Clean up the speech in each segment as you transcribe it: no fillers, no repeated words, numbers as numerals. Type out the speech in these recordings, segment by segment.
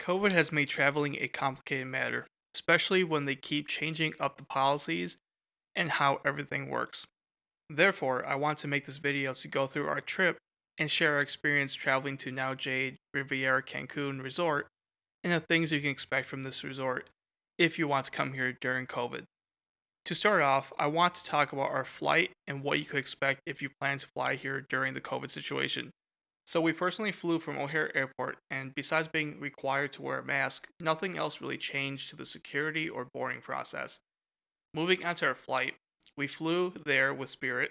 COVID has made traveling a complicated matter, especially when they keep changing up the policies and how everything works. Therefore, I want to make this video to go through our trip and share our experience traveling to Now Jade Riviera Cancun resort and the things you can expect from this resort if you want to come here during COVID. To start off, I want to talk about our flight and what you could expect if you plan to fly here during the COVID situation. So we personally flew from O'Hare Airport, and besides being required to wear a mask, nothing else really changed to the security or boarding process. Moving on to our flight, we flew there with Spirit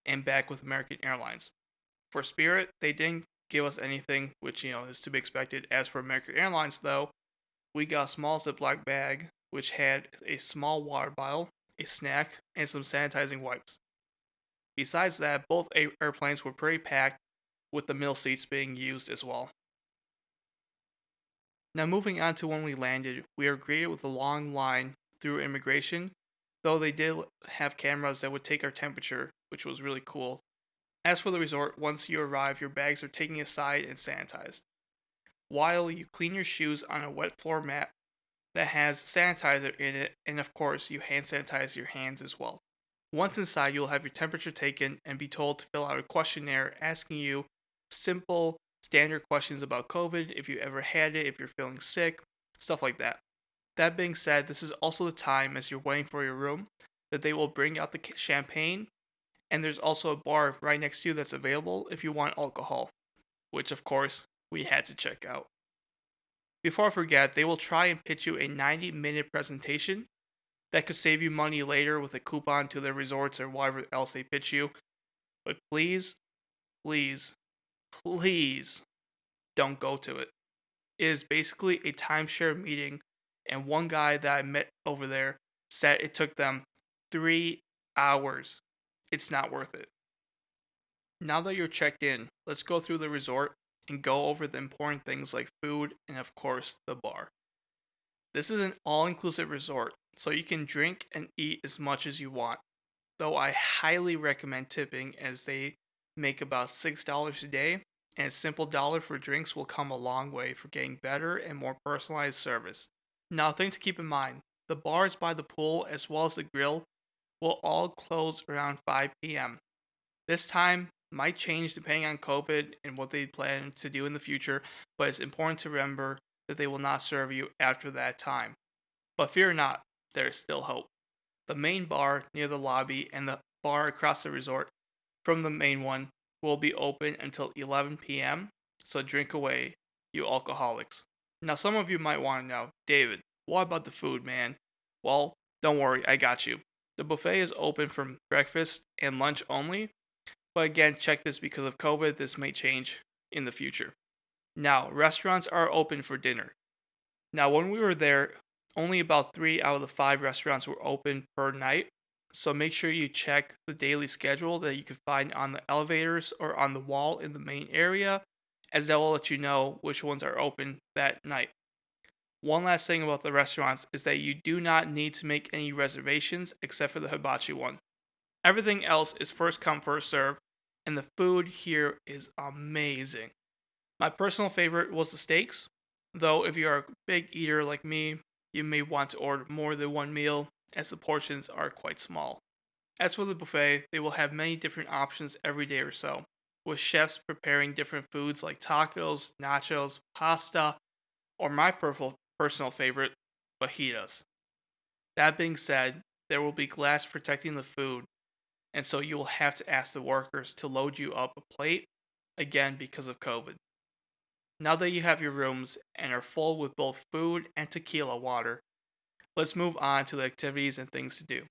and back with American Airlines. For Spirit, they didn't give us anything, which is to be expected. As for American Airlines, though, we got a small Ziploc bag which had a small water bottle, a snack, and some sanitizing wipes. Besides that, both airplanes were pretty packed, with the middle seats being used as well. Now, moving on to when we landed, we were greeted with a long line through immigration, though they did have cameras that would take our temperature, which was really cool. As for the resort, once you arrive, your bags are taken aside and sanitized, while you clean your shoes on a wet floor mat that has sanitizer in it, and of course, you hand sanitize your hands as well. Once inside, you'll have your temperature taken and be told to fill out a questionnaire asking you simple, standard questions about COVID, if you ever had it, if you're feeling sick, stuff like that. That being said, this is also the time as you're waiting for your room that they will bring out the champagne, and there's also a bar right next to you that's available if you want alcohol, which of course we had to check out. Before I forget, they will try and pitch you a 90-minute presentation that could save you money later with a coupon to their resorts or whatever else they pitch you. But please, please, please don't go to it. It is basically a timeshare meeting, and one guy that I met over there said it took them 3 hours. It's not worth it. Now that you're checked in, let's go through the resort and go over the important things like food and, of course, the bar. This is an all inclusive resort, so you can drink and eat as much as you want, though I highly recommend tipping as they make about $6 a day, and a simple dollar for drinks will come a long way for getting better and more personalized service. Now, things to keep in mind, the bars by the pool as well as the grill will all close around 5 p.m. This time might change depending on COVID and what they plan to do in the future, but it's important to remember that they will not serve you after that time. But fear not, there is still hope. The main bar near the lobby and the bar across the resort from the main one will be open until 11 p.m., so drink away, you alcoholics. Now, some of you might want to know, David, what about the food, man? Well, don't worry, I got you. The buffet is open from breakfast and lunch only, but again, check this because of COVID, this may change in the future. Now, restaurants are open for dinner. Now, when we were there, only about 3 out of the 5 restaurants were open per night, so make sure you check the daily schedule that you can find on the elevators or on the wall in the main area, as that will let you know which ones are open that night. One last thing about the restaurants is that you do not need to make any reservations except for the hibachi one. Everything else is first come, first serve, and the food here is amazing. My personal favorite was the steaks, though if you are a big eater like me, you may want to order more than one meal as the portions are quite small. As for the buffet, they will have many different options every day or so, with chefs preparing different foods like tacos, nachos, pasta, or my personal favorite, fajitas. That being said, there will be glass protecting the food, and so you will have to ask the workers to load you up a plate, again because of COVID. Now that you have your rooms and are full with both food and tequila water, let's move on to the activities and things to do.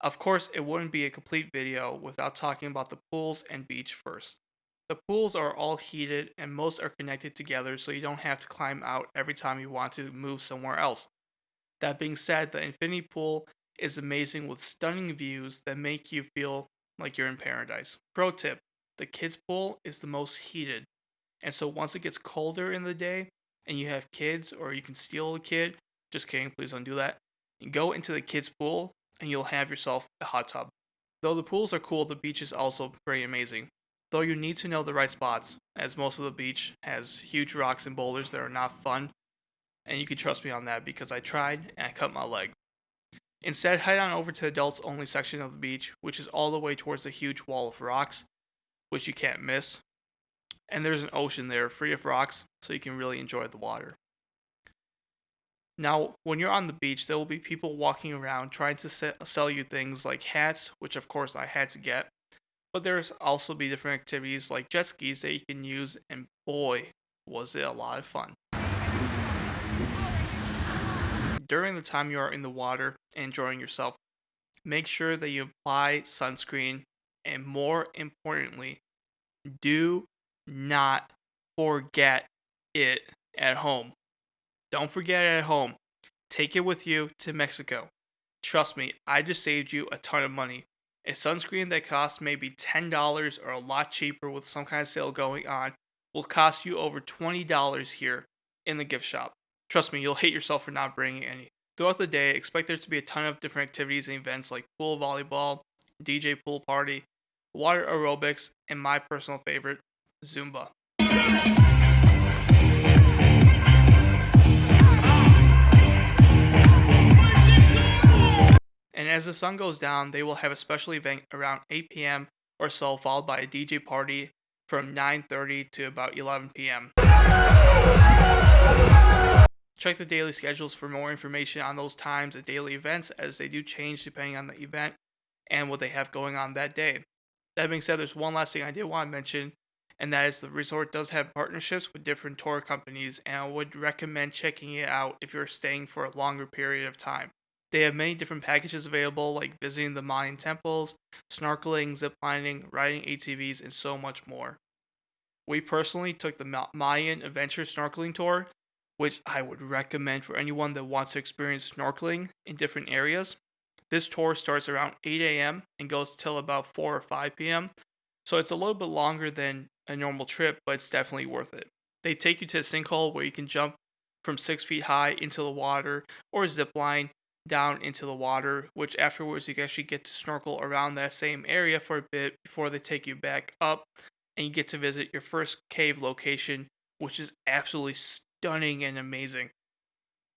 Of course, it wouldn't be a complete video without talking about the pools and beach first. The pools are all heated and most are connected together so you don't have to climb out every time you want to move somewhere else. That being said, the infinity pool is amazing with stunning views that make you feel like you're in paradise. Pro tip, the kids' pool is the most heated, and so once it gets colder in the day and you have kids or you can steal a kid, just kidding, please don't do that, you go into the kids' pool and you'll have yourself a hot tub. Though the pools are cool, the beach is also very amazing. though you need to know the right spots, as most of the beach has huge rocks and boulders that are not fun, and you can trust me on that because I tried and I cut my leg. Instead, head on over to the adults only section of the beach, which is all the way towards the huge wall of rocks, which you can't miss. And there's an ocean there free of rocks, so you can really enjoy the water. Now, when you're on the beach, there will be people walking around trying to sell you things like hats, which of course I had to get. But there's also be different activities like jet skis that you can use, and boy, was it a lot of fun. During the time you are in the water and enjoying yourself, make sure that you apply sunscreen, and more importantly, do not forget it at home. Don't forget it at home. Take it with you to Mexico. Trust me, I just saved you a ton of money. A sunscreen that costs maybe $10 or a lot cheaper with some kind of sale going on will cost you over $20 here in the gift shop. Trust me, you'll hate yourself for not bringing any. Throughout the day, expect there to be a ton of different activities and events like pool volleyball, DJ pool party, water aerobics, and my personal favorite, Zumba. And as the sun goes down, they will have a special event around 8 p.m. or so, followed by a DJ party from 9:30 to about 11 p.m. Check the daily schedules for more information on those times and daily events, as they do change depending on the event and what they have going on that day. That being said, there's one last thing I did want to mention, and that is the resort does have partnerships with different tour companies, and I would recommend checking it out if you're staying for a longer period of time. They have many different packages available, like visiting the Mayan temples, snorkeling, ziplining, riding ATVs, and so much more. We personally took the Mayan Adventure Snorkeling Tour, which I would recommend for anyone that wants to experience snorkeling in different areas. This tour starts around 8 a.m. and goes till about 4 or 5 p.m., so it's a little bit longer than a normal trip, but it's definitely worth it. They take you to a sinkhole where you can jump from 6 feet high into the water or zip line down into the water, which afterwards you actually get to snorkel around that same area for a bit before they take you back up, and you get to visit your first cave location, which is absolutely stunning and amazing.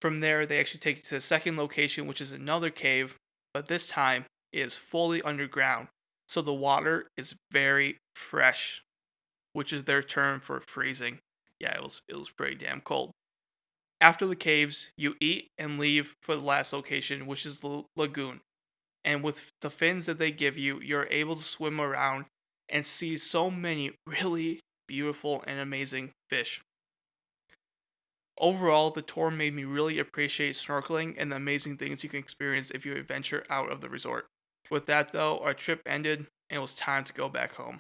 From there, they actually take you to the second location, which is another cave, but this time it is fully underground, so the water is very fresh, which is their term for freezing. Yeah, it was pretty damn cold. After the caves, you eat and leave for the last location, which is the lagoon. And with the fins that they give you, you're able to swim around and see so many really beautiful and amazing fish. Overall, the tour made me really appreciate snorkeling and the amazing things you can experience if you adventure out of the resort. With that though, our trip ended and it was time to go back home.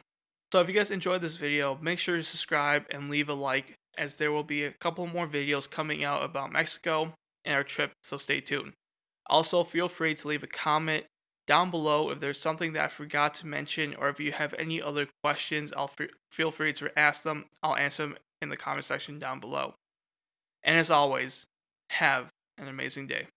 So if you guys enjoyed this video, make sure to subscribe and leave a like, as there will be a couple more videos coming out about Mexico and our trip, so stay tuned. Also, feel free to leave a comment down below if there's something that I forgot to mention, or if you have any other questions, feel free to ask them. I'll answer them in the comment section down below. And as always, have an amazing day.